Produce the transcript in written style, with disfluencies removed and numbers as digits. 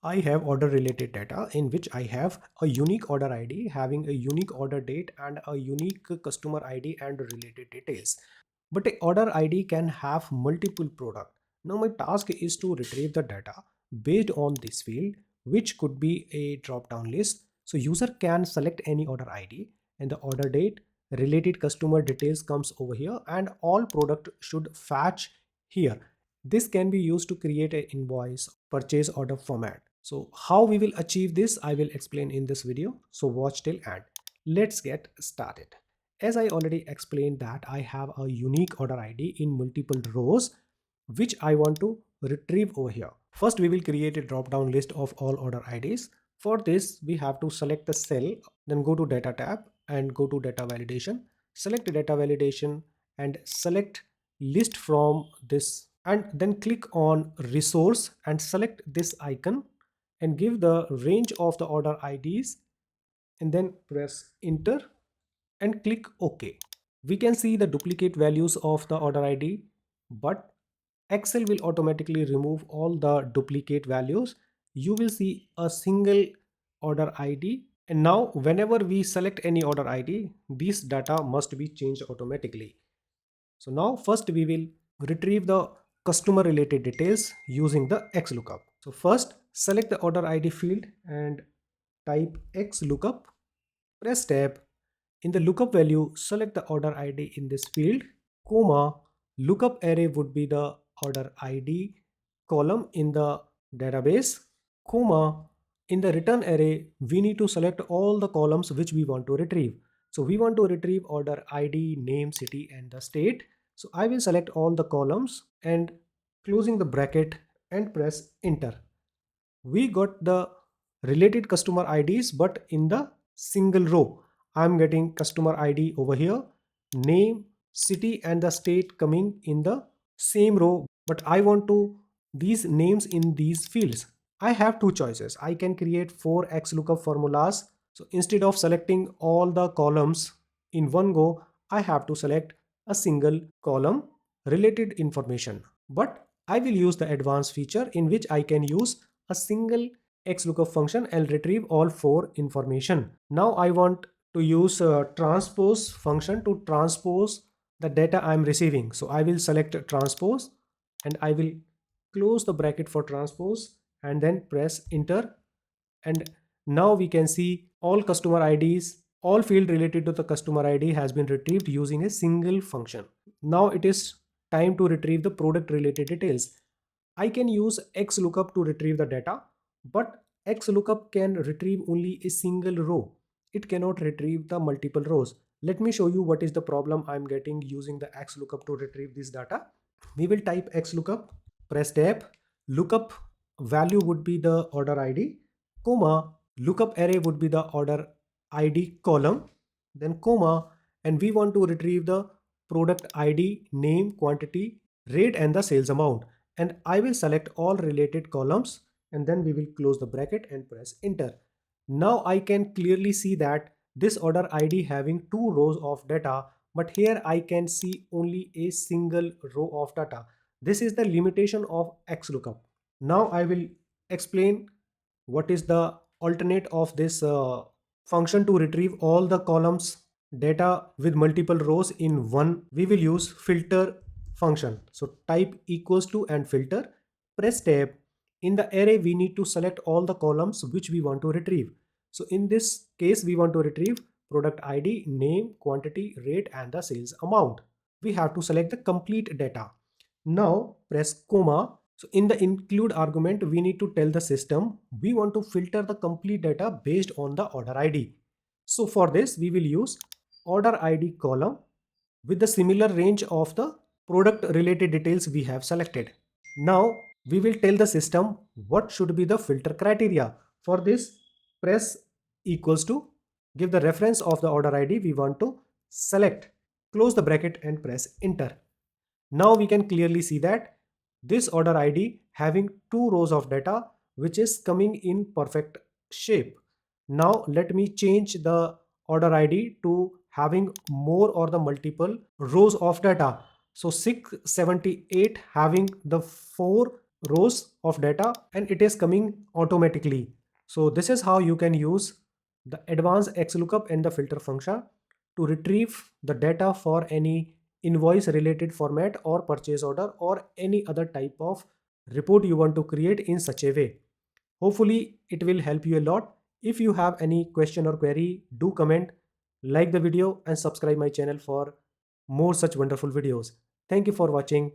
I have order related data in which I have a unique order ID having a unique order date and a unique customer ID and related details. But a order ID can have multiple product. Now my task is to retrieve the data based on this field, which could be a drop down list. So user can select any order ID and the order date, related customer details comes over here and all product should fetch here. This can be used to create an invoice purchase order format. So how we will achieve this, I will explain in this video. So watch till end. Let's get started. As I already explained that I have a unique order ID in multiple rows, which I want to retrieve over here. First, we will create a drop down list of all order IDs. For this, we have to select the cell, then go to data tab and go to data validation. Select data validation and select list from this and then click on resource and select this icon and give the range of the order IDs and then press enter and click OK. We can see the duplicate values of the order ID, but Excel will automatically remove all the duplicate values. You will see a single order ID. And now whenever we select any order ID, this data must be changed automatically. So now first we will retrieve the customer related details using the XLOOKUP. So first select the order ID field and type XLOOKUP, press tab. In the lookup value, select the order ID in this field, comma, lookup array would be the order ID column in the database, comma, in the return array, we need to select all the columns which we want to retrieve. So we want to retrieve order ID, name, city, and the state. So I will select all the columns and closing the bracket and press enter. We got the related customer IDs, but in the single row. I'm getting customer ID over here, name, city, and the state coming in the same row, but I want to these names in these fields. I have two choices. I can create 4x lookup formulas. So instead of selecting all the columns in one go, I have to select a single column related information. But I will use the advanced feature in which I can use a single XLOOKUP function and retrieve all four information. Now I want to use a transpose function to transpose the data I'm receiving. So I will select transpose and I will close the bracket for transpose and then press enter. And now we can see all customer IDs, all field related to the customer ID has been retrieved using a single function. Now it is time to retrieve the product related details. I can use XLOOKUP to retrieve the data, but XLOOKUP can retrieve only a single row. It cannot retrieve the multiple rows. Let me show you what is the problem I'm getting using the XLOOKUP to retrieve this data. We will type XLOOKUP, press tab, lookup value would be the order ID, comma, lookup array would be the order ID column, then comma, and we want to retrieve the product ID, name, quantity, rate, and the sales amount. And I will select all related columns and then we will close the bracket and press enter. Now I can clearly see that this order ID having two rows of data, but here I can see only a single row of data. This is the limitation of XLOOKUP. Now I will explain what is the alternate of this function to retrieve all the columns data with multiple rows in one. We will use filter function. So type equals to and filter, press tab. In the array we need to select all the columns which we want to retrieve. So in this case we want to retrieve product ID, name, quantity, rate, and the sales amount. We have to select the complete data. Now press comma. So in the include argument, we need to tell the system we want to filter the complete data based on the order ID. So for this, we will use order ID column with the similar range of the product related details we have selected. Now we will tell the system what should be the filter criteria. For this, press equals to, give the reference of the order ID we want to select, close the bracket and press enter. Now we can clearly see that this order ID having two rows of data which is coming in perfect shape. Now let me change the order ID to having more or the multiple rows of data. So 678 having the 4 rows of data and it is coming automatically. So this is how you can use the advanced XLOOKUP and the filter function to retrieve the data for any invoice related format or purchase order or any other type of report you want to create in such a way. Hopefully it will help you a lot. If you have any question or query, do comment, like the video and subscribe my channel for more such wonderful videos. Thank you for watching.